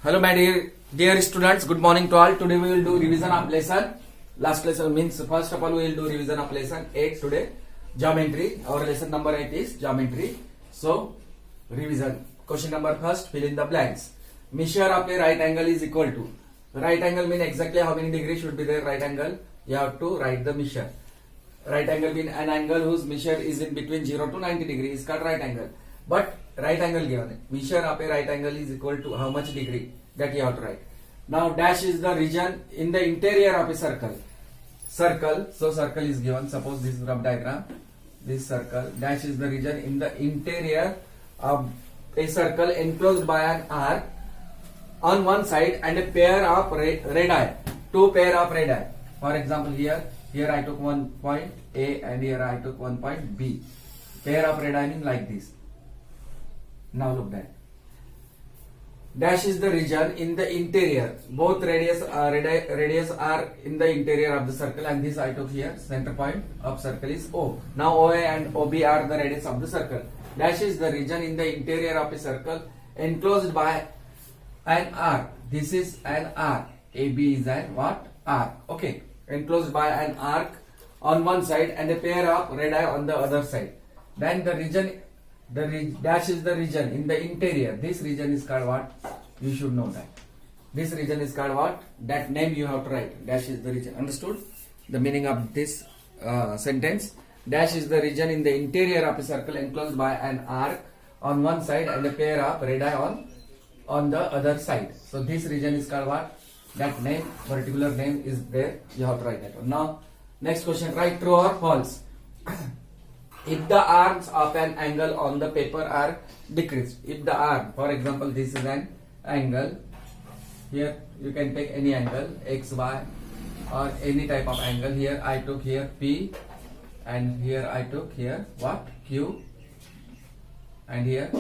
Hello, my dear students. Good morning to all. Today we will do revision of lesson. Last lesson means first of all we will do revision of lesson 8 today. Geometry. Our lesson number 8 is geometry. So revision. Question number first. Fill in the blanks. Measure of a right angle is equal to. Right angle mean exactly how many degrees should be there. Right angle. You have to write the measure. Right angle mean an angle whose measure is in between 0 to 90 degrees is called right angle. But right angle given. Measure of a right angle is equal to how much degree, that you have to write. Now dash is the region in the interior of a circle. Circle, so circle is given. Suppose this is rough diagram. This circle. Dash is the region in the interior of a circle enclosed by an arc on one side and a pair of radii. Two pair of radii. For example, here I took one point A and here I took one point B. Pair of radii means like this. Now look that. Dash is the region in the interior. Both radius are in the interior of the circle, and this I took here. Center point of circle is O. Now OA and OB are the radius of the circle. Dash is the region in the interior of a circle enclosed by an arc. This is an arc. AB is an what? Arc. Okay. Enclosed by an arc on one side and a pair of radii on the other side. Then the region. Dash is the region in the interior. This region is called what? You should know that. This region is called what? That name you have to write. Dash is the region. Understood? The meaning of this sentence. Dash is the region in the interior of a circle enclosed by an arc on one side and a pair of radii on the other side. So this region is called what? That name, particular name is there. You have to write that one. Now, next question. Write true or false. If the arms of an angle on the paper are decreased, if the arm, for example, this is an angle, here you can take any angle, X, Y, or any type of angle. Here I took here P, and here I took here what? Q, and here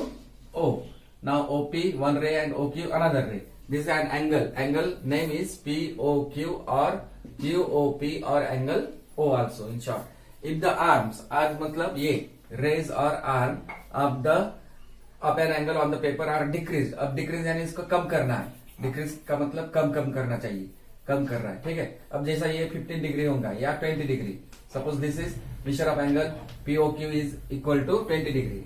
O. Now OP, one ray, and OQ, another ray. This is an angle. Angle name is POQ or QOP or angle O also in short. If the arms मतलब ये rays or arm of an angle on the paper are decreased. अब decrease यानी इसको कम करना है. Decrease का मतलब कम करना चाहिए. कम कर रहा है. ठीक है. अब जैसा ये 15 डिग्री होगा या 20 degree. Suppose this is measure of angle POQ is equal to 20 degree.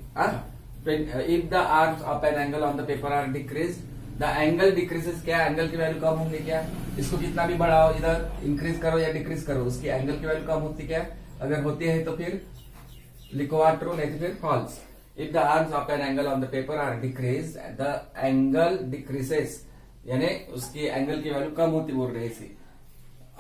If the arms of an angle on the paper are decreased, the angle decreases. क्या angle की वैल्यू कम होंगी क्या? इसको कितना भी बढ़ाओ, इधर इंक्रीज करो या डिक्रीज करो, उसकी एंगल की वैल्यू कम होती क्या? अगर होती है तो फिर लिखो ट्रू, नहीं तो फिर false. If the arms of an angle on the paper are decrease, the angle decreases, यानी उसकी एंगल की वैल्यू कम होती बोल रहे इसी.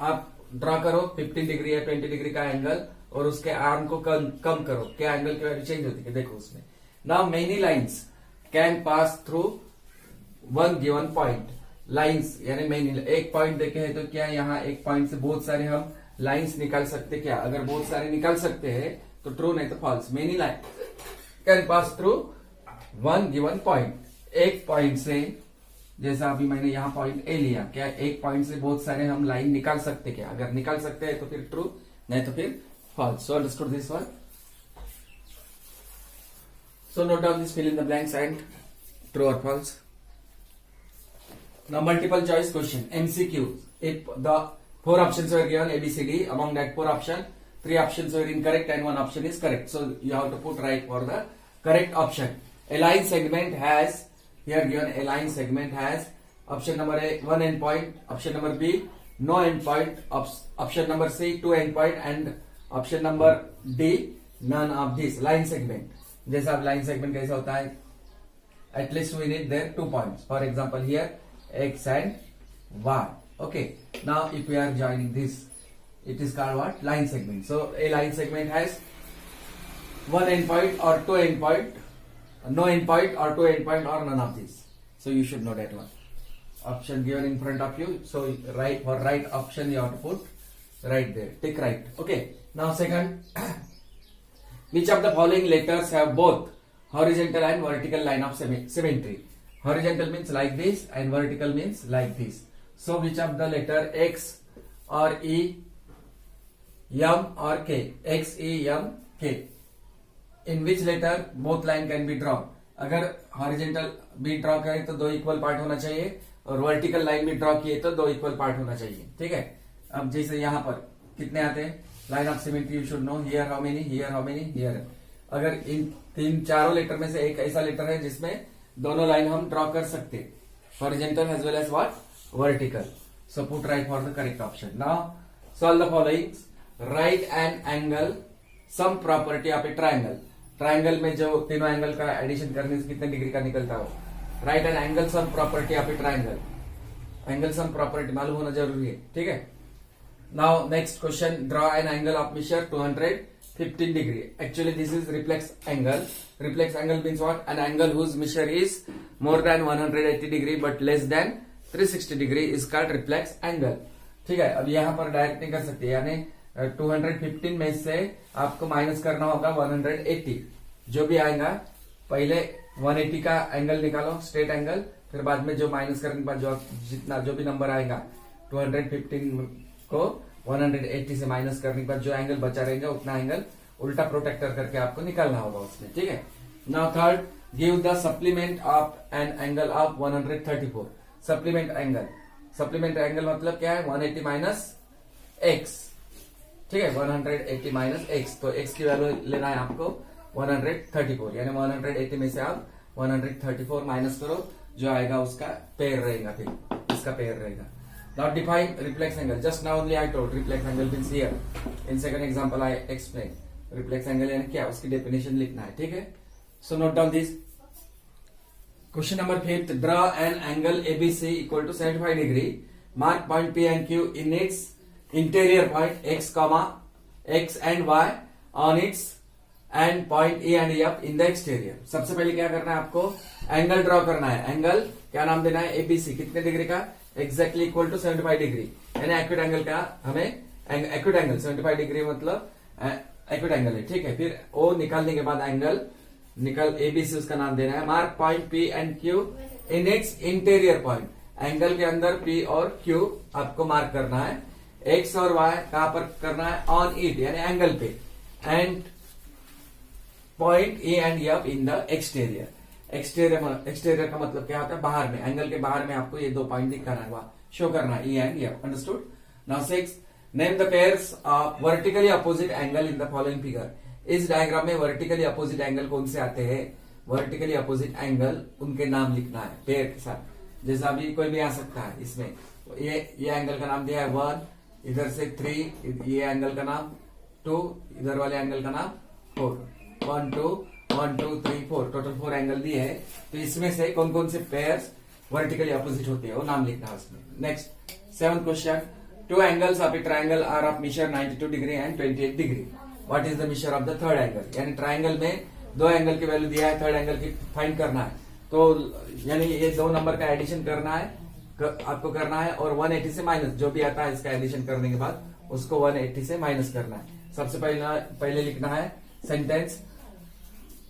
आप ड्रॉ करो 15 डिग्री या 20 डिग्री का एंगल और उसके आर्म को कम करो, क्या एंगल की वैल्यू चेंज होती है देखो उसमें. Now many lines can pass through one given point. Lines यानी मेनी, एक पॉइंट देखे है तो क्या यहाँ एक पॉइंट से बहुत सारे हम लाइन्स निकाल सकते क्या? अगर बहुत सारे निकाल सकते हैं तो ट्रू, नहीं तो false. Many line can pass through one given point. एक पॉइंट से, जैसा अभी मैंने यहाँ पॉइंट ए लिया, क्या एक पॉइंट से बहुत सारे हम लाइन निकाल सकते क्या? अगर निकाल सकते हैं तो फिर ट्रू, नहीं तो फिर false. So understood this one. So note down this, fill in the blanks and true और false. Now multiple choice question, MCQ. If the 4 options were given, A, B, C, D, among that 4 options, 3 options were incorrect and 1 option is correct. So you have to put right for the correct option. A line segment has, here given a line segment has option number A, 1 endpoint, option number B, no endpoint, option number C, 2 endpoint, and option number D, none of these. Line segment. जैसा अब line segment कैसा होता है? At least we need there 2 points. For example, here X and Y. Okay. Now if we are joining this, it is called what? Line segment. So a line segment has one endpoint or 2 endpoint, no endpoint or 2 endpoint or none of these. So you should know that one. Option given in front of you. So right, for right option you have to put right there. Tick right. Okay. Now second, which of the following letters have both horizontal and vertical line of symmetry? Horizontal means like this and vertical means like this. So which of the letter X or E, M or K? X, E, M, K. In which letter both line can be drawn? अगर horizontal भी draw करें तो दो equal part होना चाहिए और vertical line भी draw किए तो दो इक्वल पार्ट होना चाहिए, ठीक है। अब जैसे यहाँ पर कितने आते हैं, line of symmetry you should know, here how many, here how many, here. अगर इन तीन चारों लेटर में से एक ऐसा लेटर है जिसमें दोनों लाइन हम ड्रॉ कर सकते, horizontal as well as what, vertical. So put right for the correct option. Now solve the following. Right an angle sum property of a triangle. Triangle में जो तीनों एंगल का एडिशन करने से कितने डिग्री का निकलता हो। Right an angle sum property of a triangle. Angle sum property मालूम होना जरूरी है, ठीक है। Now next question, draw an angle of measure 215 degree. Actually this is reflex angle. Reflex angle means what, an angle whose measure is more than 180 degree but less than 360 degree is called reflex angle, ठीक है। अब यहाँ पर direct नहीं कर सकते, यानी 215 में से आपको माइनस करना होगा 180, जो भी आएगा पहले 180 का एंगल निकालो, स्ट्रेट एंगल, फिर बाद में जो माइनस करने के बाद जो जितना जो भी नंबर आएगा 215 को 180 से माइनस करने के बाद जो एंगल बचा रहेगा उतना एंगल उल्टा प्रोटेक्टर करके आपको निकालना होगा उसमें, ठीक है। Now third, give the supplement of an angle of 134। Supplement angle, supplement angle मतलब क्या है, 180 माइनस एक्स, ठीक है, 180 माइनस एक्स। तो एक्स की वैल्यू लेना है आपको 134, यानी 180 में से आप 134 माइनस करो, जो आएगा उसका पेयर रहेगा, फिर इसका पेयर रहेगा। Now define reflex angle. Just now only I told reflex angle means here. In second example I explain. Reflex angle यानी क्या, उसकी definition लिखना है, ठीक है। So note down this. Question number 5. Draw an angle ABC equal to 75 degree. Mark point P and Q in its interior point x, x and y on its and point E and F in the exterior. सबसे पहले क्या करना है आपको, angle draw करना है। Angle क्या नाम देना है, एबीसी, कितने डिग्री का, एक्जैक्टली इक्वल टू 75 डिग्री, यानी एक्यूट एंगल का हमें, एक्यूट एंगल 75 डिग्री मतलब एक्यूट एंगल है, ठीक है। फिर ओ निकालने के बाद एंगल निकल एबीसी उसका नाम देना है। Mark point P and Q in its interior point. Angle के अंदर पी और क्यू आपको मार्क करना है। एक्स और वाई कहां पर करना है, ऑन इट यानी एंगल पे, and point A and F in the exterior. Exterior का मतलब क्या होता है, बाहर में, एंगल के बाहर में आपको ये दो पॉइंट दिखाना है, शो करना है, E and F, understood. Now 6, name the pairs of vertically opposite angle in the following figure. इस डायग्राम में वर्टिकली अपोजिट एंगल कौन से आते हैं, वर्टिकली अपोजिट एंगल उनके नाम लिखना है पेयर के साथ। जैसा अभी कोई भी आ सकता है इसमें, ये एंगल का नाम दिया है 1, इधर से 3, ये एंगल का नाम 2, इधर वाले एंगल का नाम 4, 1 2 3 4, टोटल 4 एंगल दिए है। तो इसमें से कौन कौन से पेयर्स वर्टिकली अपोजिट होते हैं वो नाम लिखना है उसमें। Next 7th question, 2 angles of a triangle are of measure 92 degree and 28 degree. What is the measure of the third angle, यानी ट्राइंगल में 2 एंगल की वैल्यू दिया है, थर्ड एंगल की फाइंड करना है। तो यानी ये 2 नंबर का एडिशन करना है, आपको करना है, और 180 से माइनस जो भी आता है इसका एडिशन करने के बाद उसको 180 से माइनस करना है। सबसे पहले लिखना है sentence,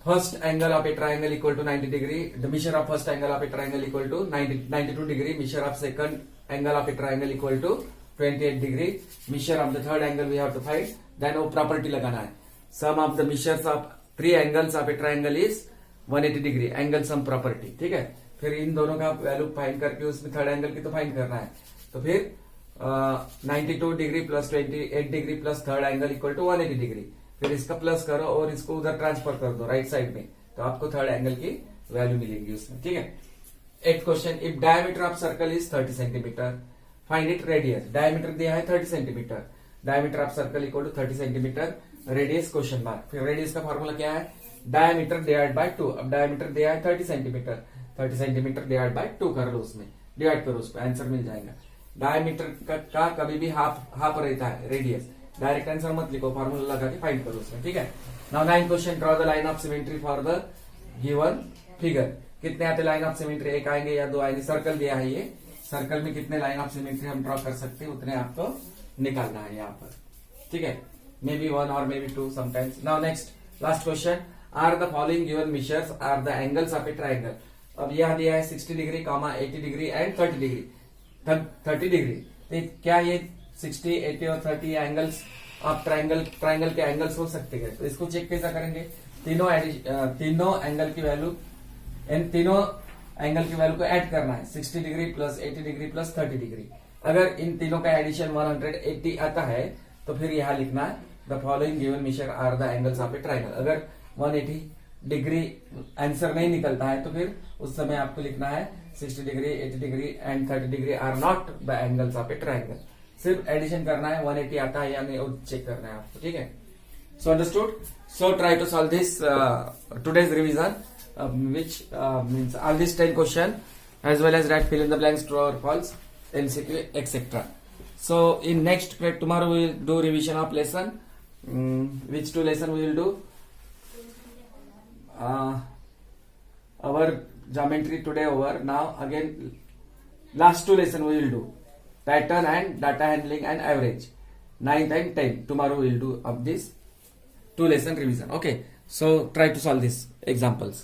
first angle of a triangle equal to 90 degree, the measure of first angle of a triangle equal to 92 degree, measure of second angle of a triangle equal to 28 degree, measure of the third angle we have to find, then वो property लगाना है। Sum of the measures of 3 angles of a triangle is 180 degree, angle sum property, ठीक है। फिर इन दोनों का value find करके उसमें थर्ड एंगल की तो फाइंड करना है। तो फिर 92 degree plus 28 degree plus third angle equal to 180 degree, फिर इसका प्लस करो और इसको उधर ट्रांसफर कर दो राइट साइड में, तो आपको थर्ड एंगल की वैल्यू मिलेगी उसमें, ठीक है। 8th question, if diameter of circle is 30 centimetre, find it radius. Diameter दिया है 30 centimetre, diameter of circle equal to 30 centimetre, radius question mark. फिर रेडियस का फॉर्मूला क्या है, डायमीटर डिवाइड बाय 2। अब डायमीटर दिया है 30 सेंटीमीटर, 30 सेंटीमीटर डिवाइड बाय 2 कर लो, उसमें डिवाइड करो, उसको आंसर मिल जाएगा। डायमीटर का कभी भी हाफ रहता है रेडियस, डायरेक्ट आंसर मत लिखो, फार्मूला लगा के फाइंड करो उसमें, ठीक है। Now 9th question, draw the line of symmetry for the given figure. कितने आते लाइन ऑफ सिमेट्री, एक आएंगे या 2 आएंगे। सर्कल दिया है, ये सर्कल में कितने लाइन ऑफ सिमेट्री हम ड्रॉ कर सकते हैं उतने आपको निकालना है यहाँ पर, ठीक है। मे बी 1 और may be 2 sometimes. Now next last question, are the following given measures are the angles of a triangle. अब यह दिया है 60 degree, 80 degree and 30 degree, 30 degree. तो क्या ये 60, 80 और 30 एंगल्स आप ट्राइंगल के एंगल्स हो सकते हैं? तो इसको चेक कैसा करेंगे, तीनों एंगल की वैल्यू, इन तीनों एंगल की वैल्यू को ऐड करना है 60 degree plus 80 degree plus 30 degree. अगर इन तीनों का एडिशन 180 आता है तो फिर यहाँ लिखना है the following given measure are the angles of a triangle. अगर 180 डिग्री आंसर नहीं निकलता है तो फिर उस समय आपको लिखना है 60 degree 80 degree and 30 degree are not the angles of a triangle. सिर्फ एडिशन करना है 180 आता है या नहीं वो चेक करना है आपको, ठीक है। So understood. So try to solve this today's revision which means all these 10 question as well as write fill in the blanks true or false, MCQ, etc. So in next tomorrow we will do revision of lesson. Which two lesson we will do? Our geometry today over. Now again last two lesson we will do pattern and data handling and average, 9th and 10th. Tomorrow we will do of this two lesson revision. Okay, so try to solve these examples.